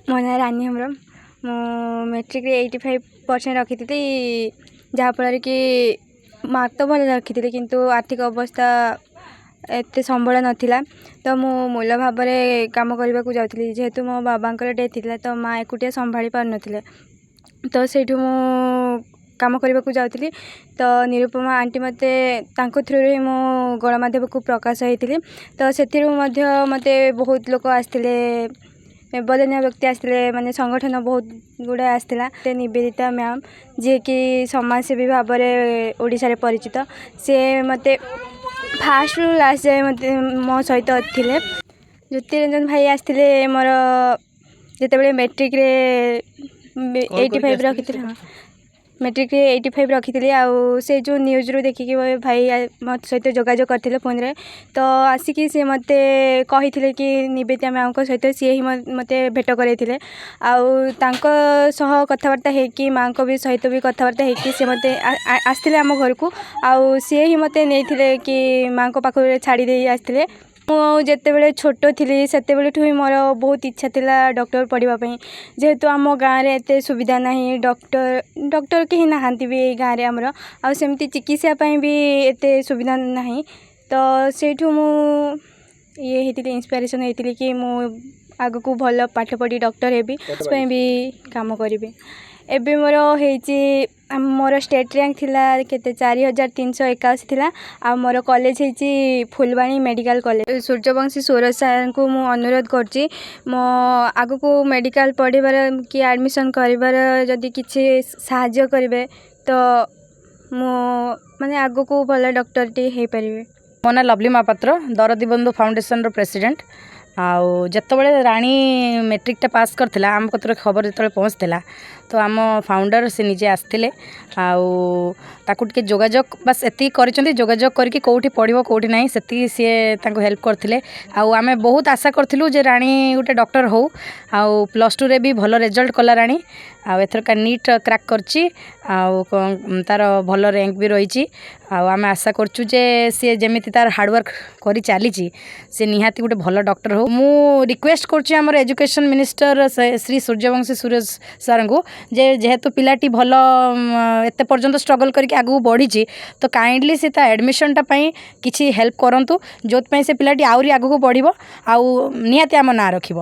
ମୋ ନାଁ ରାନୀ ହେମ୍ବ୍ରମ। ମୁଁ ମେଟ୍ରିକ୍ରେ 85% ରଖିଥିଲି, ଯାହାଫଳରେ କି ମାର୍କ ତ ଭଲ ରଖିଥିଲି କିନ୍ତୁ ଆର୍ଥିକ ଅବସ୍ଥା ଏତେ ସମ୍ବଳ ନଥିଲା। ତ ମୁଁ ମୂଲ ଭାବରେ କାମ କରିବାକୁ ଯାଉଥିଲି। ଯେହେତୁ ମୋ ବାବାଙ୍କର ଡେଥ୍ ହେଇଥିଲା ତ ମା ଏକୁଟିଆ ସମ୍ଭାଳି ପାରୁନଥିଲେ, ତ ସେଇଠୁ ମୁଁ କାମ କରିବାକୁ ଯାଉଥିଲି। ତ ନିରୁପମା ଆଣ୍ଟି ମୋତେ ତାଙ୍କ ଥ୍ରୁରୁ ହିଁ ମୁଁ ଗଣମାଧ୍ୟମକୁ ପ୍ରକାଶ ହେଇଥିଲି। ତ ସେଥିରୁ ମଧ୍ୟ ମୋତେ ବହୁତ ଲୋକ ଆସିଥିଲେ, ବଦନୀୟ ବ୍ୟକ୍ତି ଆସିଥିଲେ, ମାନେ ସଂଗଠନ ବହୁତ ଗୁଡ଼ାଏ ଆସିଥିଲା। ନିବେଦିତା ମ୍ୟାମ୍, ଯିଏକି ସମାଜସେବୀ ଭାବରେ ଓଡ଼ିଶାରେ ପରିଚିତ, ସେ ମୋତେ ଫାଷ୍ଟରୁ ଲାଷ୍ଟ ଯାଏ ମୋ ସହିତ ଥିଲେ। ଜ୍ୟୋତିରଞ୍ଜନ ଭାଇ ଆସିଥିଲେ ମୋର ଯେତେବେଳେ ମେଟ୍ରିକ୍ରେ 85 ରଖିଥିଲି। ମେଟ୍ରିକ୍ରେ 85 ରଖିଥିଲି। ଆଉ ସେ ଯେଉଁ ନ୍ୟୁଜ୍ରୁ ଦେଖିକି ଭାଇ ମୋ ସହିତ ଯୋଗାଯୋଗ କରିଥିଲେ ଫୋନ୍ରେ। ତ ଆସିକି ସେ ମୋତେ କହିଥିଲେ କି ନିବେଦିତା ମ୍ୟାମ୍ଙ୍କ ସହିତ ସିଏ ହିଁ ମୋତେ ଭେଟ କରାଇଥିଲେ। ଆଉ ତାଙ୍କ ସହ କଥାବାର୍ତ୍ତା ହେଇକି ମାଆଙ୍କ ବି ସହିତ ବି କଥାବାର୍ତ୍ତା ହେଇକି ସେ ମୋତେ ଆସିଥିଲେ ଆମ ଘରକୁ। ଆଉ ସିଏ ହିଁ ମୋତେ ନେଇଥିଲେ କି ମାଆଙ୍କ ପାଖରେ ଛାଡ଼ି ଦେଇ ଆସିଥିଲେ। ମୁଁ ଯେତେବେଳେ ଛୋଟ ଥିଲି ସେତେବେଳଠୁ ହିଁ ମୋର ବହୁତ ଇଚ୍ଛା ଥିଲା ଡକ୍ଟର ପଢ଼ିବା ପାଇଁ। ଯେହେତୁ ଆମ ଗାଁରେ ଏତେ ସୁବିଧା ନାହିଁ, ଡକ୍ଟର କେହି ନାହାନ୍ତି ବି ଏଇ ଗାଁରେ ଆମର, ଆଉ ସେମିତି ଚିକିତ୍ସା ପାଇଁ ବି ଏତେ ସୁବିଧା ନାହିଁ। ତ ସେଇଠୁ ମୁଁ ହେଇଥିଲି, ଇନ୍ସପାଇରେସନ୍ ହେଇଥିଲି କି ମୁଁ ଆଗକୁ ଭଲ ପାଠ ପଢ଼ି ଡକ୍ଟର ହେବି, ସେଥିପାଇଁ ବି କାମ କରିବି। ଏବେ ମୋର ହେଇଛି, ମୋର ଷ୍ଟେଟ୍ ର୍ୟାଙ୍କ ଥିଲା କେତେ 4381 ଥିଲା। ଆଉ ମୋର କଲେଜ ହେଇଛି ଫୁଲବାଣୀ ମେଡ଼ିକାଲ କଲେଜ। ସୂର୍ଯ୍ୟବଂଶୀ ସୁରଜ ସାର୍ଙ୍କୁ ମୁଁ ଅନୁରୋଧ କରୁଛି, ମୋ ଆଗକୁ ମେଡ଼ିକାଲ ପଢ଼ିବାର କି ଆଡ଼ମିସନ୍ କରିବାର ଯଦି କିଛି ସାହାଯ୍ୟ କରିବେ ତ ମୁଁ ମାନେ ଆଗକୁ ଭଲ ଡକ୍ଟରଟି ହେଇପାରିବି। ମୋ ନାଁ ଲଭଲି ମହାପାତ୍ର, ଦରଦୀ ବନ୍ଧୁ ଫାଉଣ୍ଡେସନ୍ର ପ୍ରେସିଡେଣ୍ଟ। ଆଉ ଯେତେବେଳେ ରାଣୀ ମେଟ୍ରିକ୍ଟା ପାସ୍ କରିଥିଲା, ଆମ କତିରେ ଖବର ଯେତେବେଳେ ପହଞ୍ଚିଥିଲା ତ ଆମ ଫାଉଣ୍ଡର ସେ ନିଜେ ଆସିଥିଲେ। ଆଉ ତାକୁ ଟିକେ ଯୋଗାଯୋଗ ବାସ୍ ଏତିକି କରିଛନ୍ତି, ଯୋଗାଯୋଗ କରିକି କେଉଁଠି ପଢ଼ିବ କେଉଁଠି ନାହିଁ ସେତିକି ସିଏ ତାଙ୍କୁ ହେଲ୍ପ କରିଥିଲେ। ଆଉ ଆମେ ବହୁତ ଆଶା କରିଥିଲୁ ଯେ ରାଣୀ ଗୋଟେ ଡକ୍ଟର ହଉ। ଆଉ +2ରେ ବି ଭଲ ରେଜଲ୍ଟ କଲା ରାଣୀ। ଆଉ ଏଥରକା ନିଟ୍ କ୍ରାକ୍ କରିଛି, ଆଉ ତାର ଭଲ ର୍ୟାଙ୍କ ବି ରହିଛି। ଆଉ ଆମେ ଆଶା କରୁଛୁ ଯେ ସିଏ ଯେମିତି ତାର ହାର୍ଡ଼ୱାର୍କ କରି ଚାଲିଛି ସେ ନିହାତି ଗୋଟେ ଭଲ ଡକ୍ଟର ହଉ। ମୁଁ ରିକ୍ୱେଷ୍ଟ କରୁଛି ଆମର ଏଜୁକେସନ୍ ମିନିଷ୍ଟର ଶ୍ରୀ ସୂର୍ଯ୍ୟବଂଶୀ ସୁରେଶ ସାର୍ଙ୍କୁ ଯେ ଯେହେତୁ ପିଲାଟି ଭଲ ଏତେ ପର୍ଯ୍ୟନ୍ତ ଷ୍ଟ୍ରଗଲ୍ କରିକି ଆଗକୁ ବଢ଼ିଛି ତ କାଇଣ୍ଡଲି ସେ ତା ଆଡ଼ମିସନ୍ଟା ପାଇଁ କିଛି ହେଲ୍ପ କରନ୍ତୁ, ଯେଉଁଥିପାଇଁ ସେ ପିଲାଟି ଆହୁରି ଆଗକୁ ବଢ଼ିବ ଆଉ ନିହାତି ଆମ ନାଁ ରଖିବ।